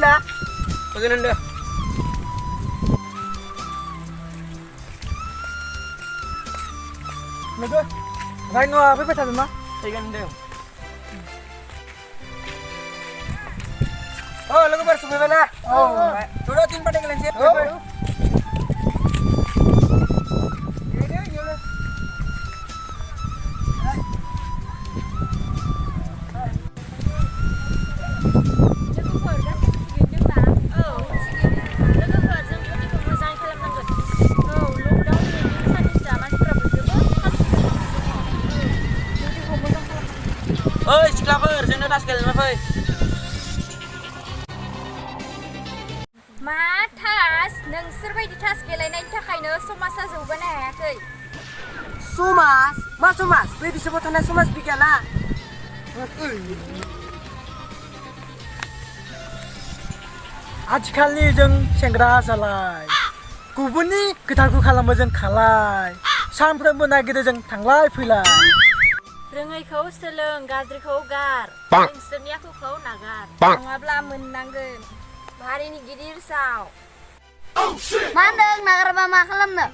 ना होगोन होनदो लोगो रायन'आ फैबाय थादों ना फैगोन होनदों लोगोफोर सफैबाय ना थुदो तिन पार्टि गेलेनोसै ओइ सिख्लाफोर जोंनो तास गेलेनो फै मा तास नोंसोरबायदि तास गेलेनायनि थाखायनो समाजा जौगानो हायाखै समाज मा समाज बै बिसोरबो थानाय समाज बिगियाना आथिखालनि जों सेंग्रा जालाय गुबुननि खोथाखौ खालामो जों खालाय सानफ्रोमबो नागिरो जों थांलाय फैलाय रोङैखौ सोलों गाज्रिखौ गार नोंसोरनि आखुखौ नागार नङाब्ला मोननांगोन हारिनि गिदिर साव मा होनदों नागारबा मा खालामनो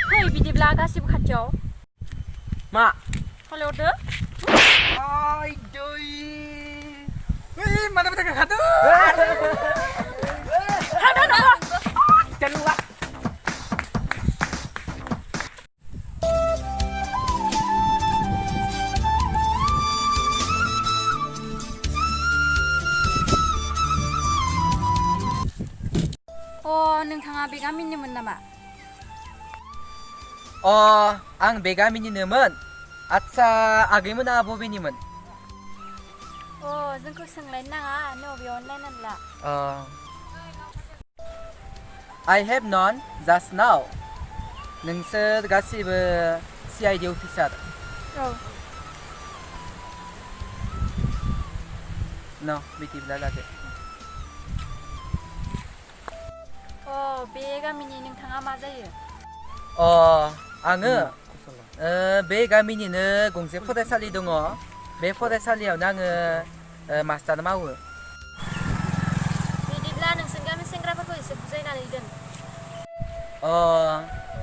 फै बिदिब्ला गासिबो खाथियाव मा हालेवदो आइ दै मानो बेटा खादो jangan lupa नोंथाङा बे गामिनिमोन नामा आं बे गामिनिनोमोन आच्छा आगैमोना बबेनिमोन जोंखौ सोंलायनो नाङा नबेयावनो नायनानै ला I have known just now नोंसोर गासिबो CID अफिसार न बिदिब्ला लादो बे गामिनि नोंथाङा मा जायो आङो बे गामिनिनो गंसे फरायसालि दङ बे फरायसालियावनो आङो मास्टार मावो बिदिब्ला नोंसोर गामि सेंग्राफोरखौ एसे बुजायनानै दोन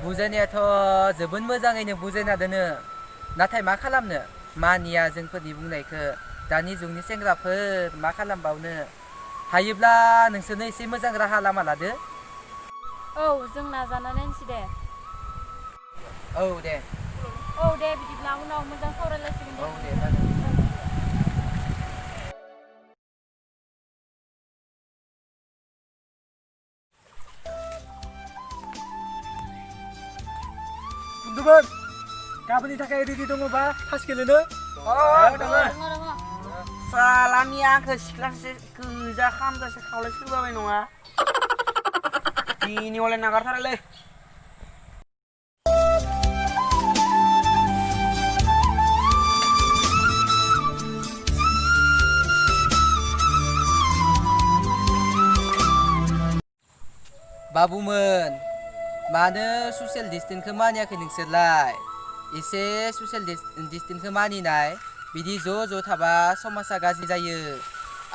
बुजायनायाथ' जोबोद मोजाङैनो बुजायना दोनो नाथाय मा खालामनो मानिया जोंफोरनि बुंनायखौ दानि जुगनि सेंग्राफोर मा खालामबावनो हायोब्ला नोंसोरनो एसे मोजां राहा लामा लादो जों नाजानानै नायनोसै दे दे दे बिदिब्ला उनाव मोजां सावरायलायसिगोन दे जागोन बुन्दुमोन गाबोननि थाखाय रेडि दङबा तास गेलेनो सालानि आंखौ सिख्लासे गोजा खामजासे खावलाय सोबाबाय नङा दिनै हले नागारथारालै बाबुमोन मानो ससियेल डिस्टेन्सखौ मानियाखै नोंसोरलाय एसे ससियेल डिस्टेन्सखौ मानिनाय बिदि ज' थाबा समाजा गाज्रि जायो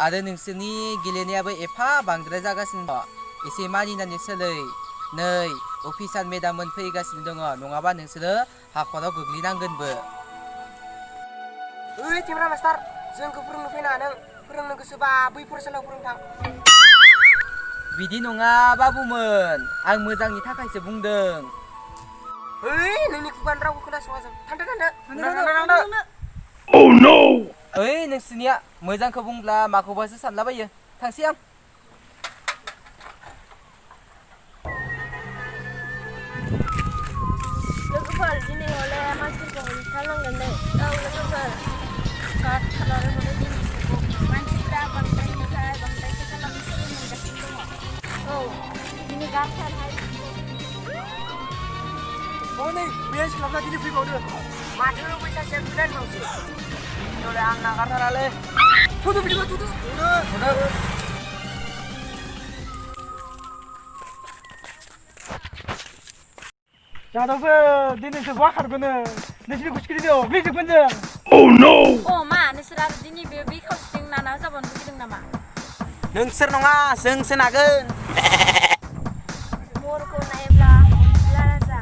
आरो नोंसोरनि गेलेनायाबो एफा बांद्राय जागासिनो दं एसे मानिनानै सोलै नै अफिसार मेडाममोन फैगासिनो दङ नङाबा नोंसोरो हाखराव गोग्लैनांगोनबो ओइ केमेरा मास्टार जोंखौ फोरोंनो फैना नों फोरोंनो गोसोबा बै फरायसालियाव फोरोंथां बिदि नङा बाबुमोन आं मोजांनि थाखायसो बुंदों ओइ नोंनि खुगानि रावखौ खोनासङा जों थांदो Oh no ओइ नोंसोरनिया मोजांखौ बुंब्ला माखौबासो सानलाबायो थांसै आं लोगोफोर दिनै हले मानसिफोरखौ हमथानांगोन दै लोगोफोर गार्ड खालामनो मोनो दिनैसोखौ मानसिफ्रा बांद्रायनिफ्राय बांद्रायसो खालामनो सोलोंगासिनो दङ दिनै गार्ड खालामनाय नै बे सिख्लाफ्रा दिनै फैबावदो माथो बैसासेया बिराद बावसो हले आं नागारथारालै थुदो बिदिबा थुदो जादोंबो दिनैसो बहा खारगोनो नोंसोरनि गुसकिरिजों अग्लिजोबगोन जों मा नोंसोर आरो दिनै बे खावसेथिं नाना जाबावनो लुगैदों नामा नोंसोर नङा जोंसो नागोन महरखौ नायोब्ला सिख्ला राजा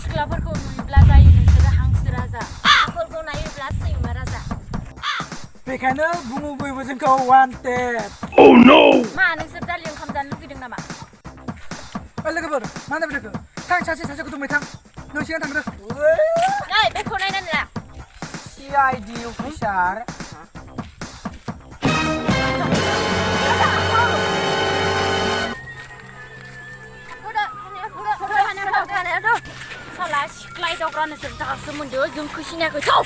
सिख्लाफोरखौ नुयोब्ला जायो नोंसोरो हांसो राजा आखलखौ नायोब्ला सैमा राजा बेखायनो बुङो बयबो जोंखौ वान्टेड मा नोंसोर दालि ओंखाम जानो लुगैदों नामा लोगोफोर मा होनदों बेखौ थां सासेखौ दुमबाय थां नों सिगां थांग्रो नै बेखौ नायनानै ला CID अफिसार साला सिख्ला हिनजावफ्रा नोंसोर दासो मोनदो जोंखौ सिनायाखै थौ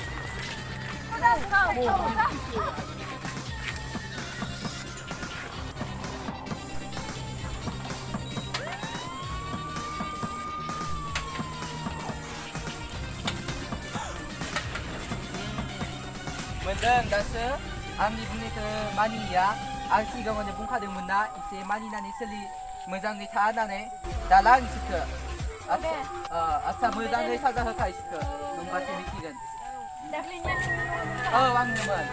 मोनदों दासो आंनि बुंनायखौ मानिया आं सिगाङावनो बुंखादोंमोन ना एसे मानिनानै सोलि मोजाङै था होननानै दाला आं इसोरखौ आदसा मोजाङै साजा होखा इसोरखौ होमबासो मिथिगोन औ आंनोमोन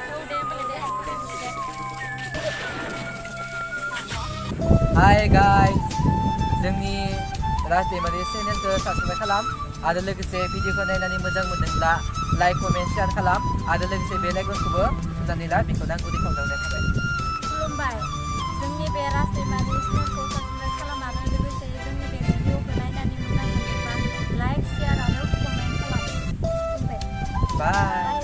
हाय गाइस जोंनि राज दैमारि चेनेलखौ साबसक्राइब खालाम आरो लोगोसे भिडिअखौ नायनानै मोजां मोनदोंब्ला लाइक कमेन्ट शेयार खालाम आरो लोगोसे बेल आइकनखौबो थुनानै ला बेखौनो आं गुदि खालामनाय थाबाय खुलुमबाय जोंनि बे राज दैमारि चेनेलखौ साबसक्राइब खालाम आरो लोगोसे जोंनि बे भिडिअखौ नायनानै मोजां मोनोब्ला लाइक शेयार आरो कमेन्ट खालाम बाय